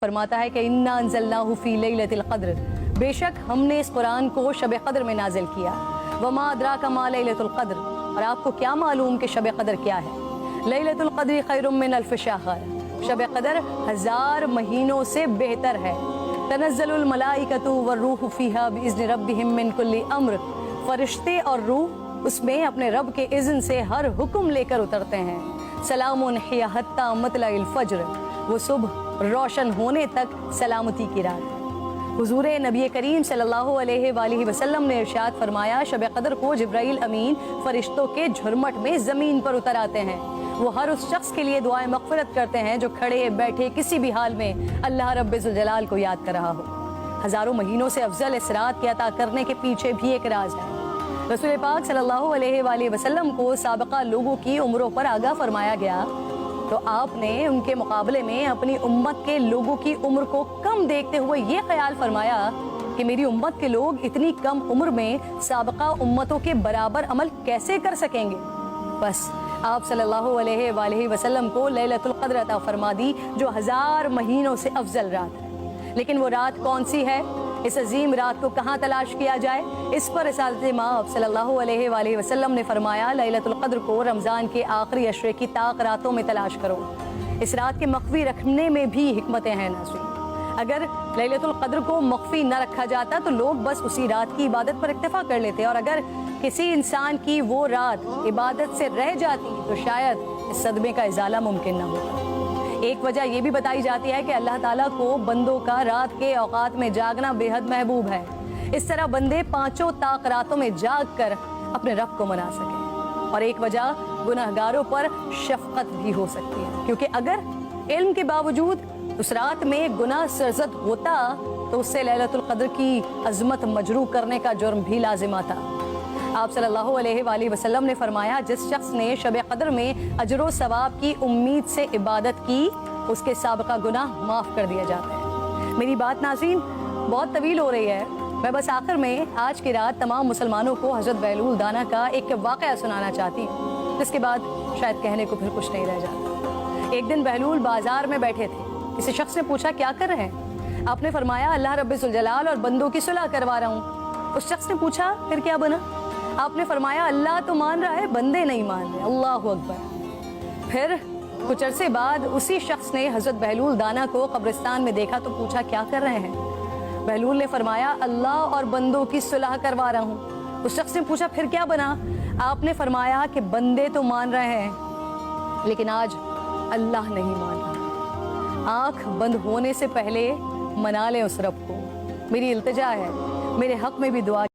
फरमाता है कि इन्ना अंज़लनाहु फ़ी लैलतिल क़द्र, बेशक हमने इस कुरान को शब क़द्र में नाजिल किया। वमा अदराका मा लैलतुल क़द्र, और आपको क्या मालूम कि शब क़द्र क्या है। लैलतुल क़द्र खैरुम मिन अल्फ़ शहर, शब क़द्र 1000 महीनों से बेहतर है। तनज़्ज़लुल मलाइकतु वर्रूहु फ़ीहा बिइज़्नि रब्बिहिम मिन कुल्लि अम्र, फरिश्ते और रूह उसमें अपने रब के इज़्न से हर हुक्म लेकर उतरते हैं। सलामुन हिया हत्ता मतलइल फ़ज्र, वो सुबह रोशन होने तक सलामती की रात। हुजूर नबी करीम सल्लल्लाहु अलैहि वसल्लम ने इरशाद फरमाया, शब क़द्र को जिब्राइल अमीन फरिश्तों के झुरमट में ज़मीन पर उतर आते हैं। वो हर उस शख्स के लिए दुआएं मग़फ़िरत करते हैं जो खड़े बैठे किसी भी हाल में अल्लाह रब्बुल जलाल को याद कर रहा हो। हज़ारों महीनों से अफजल इस रात के अता करने के पीछे भी एक राज है। रसूल पाक सल्लल्लाहु अलैहि वसल्लम को साबिक़ा लोगों की उम्रों पर आगाह फरमाया गया, तो आपने उनके मुकाबले में अपनी उम्मत के लोगों की उम्र को कम देखते हुए ये ख्याल फरमाया कि मेरी उम्मत के लोग इतनी कम उम्र में साबिक़ा उम्मतों के बराबर अमल कैसे कर सकेंगे। बस आप सल्लल्लाहु अलैहि वसल्लम को लैलतुल क़द्र अता फरमा दी, जो 1000 महीनों से अफजल रात है। लेकिन वो रात कौन सी है, इस अजीम रात को कहाँ तलाश किया जाए, इस पर रिसालत माब सल्लल्लाहु अलैहि वसल्लम ने फरमाया, लैलतुल क़द्र को रमज़ान के आखिरी अशरे की ताक रातों में तलाश करो। इस रात के मख्फी रखने में भी हिकमतें हैं नाज़रीन। अगर लैलतुल क़द्र को मख्फी न रखा जाता तो लोग बस उसी रात की इबादत पर इक्तफा कर लेते, और अगर किसी इंसान की वो रात इबादत से रह जाती तो शायद इस सदमे का इजाला मुमकिन न होता। एक वजह यह भी बताई जाती है कि अल्लाह ताला को बंदों का रात के औकात में जागना बेहद महबूब है। इस तरह बंदे 5 ताक रातों में जाग कर अपने रब को मना सकें। और एक वजह गुनहगारों पर शफकत भी हो सकती है, क्योंकि अगर इल्म के बावजूद उस रात में गुनाह सरजद होता तो उससे लैलतुल क़द्र की अजमत मजरू करने का जुर्म भी लाजिम आता। आप सल्लल्लाहु अलैहि वसल्लम ने फरमाया, जिस शख्स ने शब क़द्र में अजर व सवाब की उम्मीद से इबादत की, उसके साबिक़ा गुनाह माफ़ कर दिया जाता है। मेरी बात नाज़रीन बहुत तवील हो रही है, मैं बस आखिर में आज की रात तमाम मुसलमानों को हज़रत बहलूल दाना का एक वाक़या सुनाना चाहती हूँ, जिसके बाद शायद कहने को फिर कुछ नहीं रह जाता। एक दिन बहलूल बाजार में बैठे थे, किसी शख्स ने पूछा, क्या कर रहे हैं? आपने फरमाया, अल्लाह रब्बुल जलाल और बंदों की सुलह करवा रहा हूँ। उस शख्स ने पूछा, फिर क्या बना? आपने फरमाया, अल्लाह तो मान रहा है, बंदे नहीं मान रहे। अल्लाहु अकबर। फिर कुछ अरसे बाद उसी शख्स ने हज़रत बहलूल दाना को कब्रिस्तान में देखा तो पूछा, क्या कर रहे हैं? बहलूल ने फरमाया, अल्लाह और बंदों की सुलह करवा रहा हूँ। उस शख्स ने पूछा, फिर क्या बना? आपने फरमाया कि बंदे तो मान रहे हैं, लेकिन आज अल्लाह नहीं मान रहा। आँख बंद होने से पहले मना लें उस रब को। मेरी इल्तिजा है, मेरे हक में भी दुआ